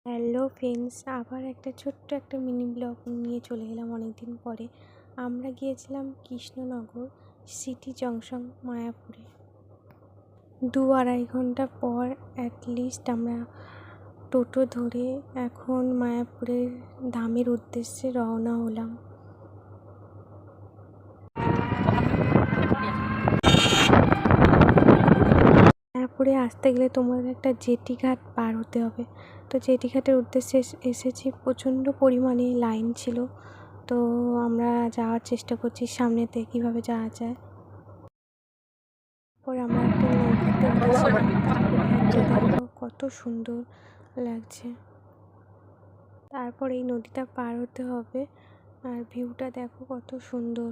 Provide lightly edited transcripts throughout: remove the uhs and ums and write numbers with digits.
Hello friends, আবার একটা ছোট্ট একটা মিনি ব্লগ নিয়ে চলে এলাম অনেকদিন পরে। আমরা গিয়েছিলাম কৃষ্ণনগর সিটি জংশন মায়াপুরে। 2-2.5 ঘন্টা পর অ্যাটলিস্ট আমরা টোটো ধরে এখন মায়াপুরের ধামের উদ্দেশ্যে রওনা হলাম। মায়াপুরে আসতে গেলে তোমাদের একটা জেটি ঘাট পার হতে হবে। তো জেটি ঘাটের উদ্দেশ্যে এসেছি, প্রচণ্ড পরিমাণে লাইন ছিল। তো আমরা যাওয়ার চেষ্টা করছি সামনেতে কীভাবে যাওয়া যায়। পরে আমরা একটা নৌকাতে উঠেছিলাম, দেখো কত সুন্দর লাগছে। তারপর এই নদীটা পার হতে হবে, আর ভিউটা দেখো কত সুন্দর।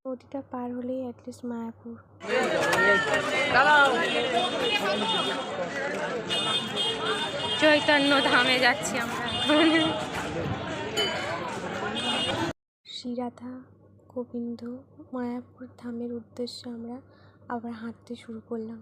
নদীটা পার হলেই অ্যাটলিস্ট মায়াপুর। চৈতন্য ধামে যাচ্ছি আমরা। শ্রীরাধা গোবিন্দ মায়াপুর ধামের উদ্দেশ্যে আমরা আবার হাঁটতে শুরু করলাম।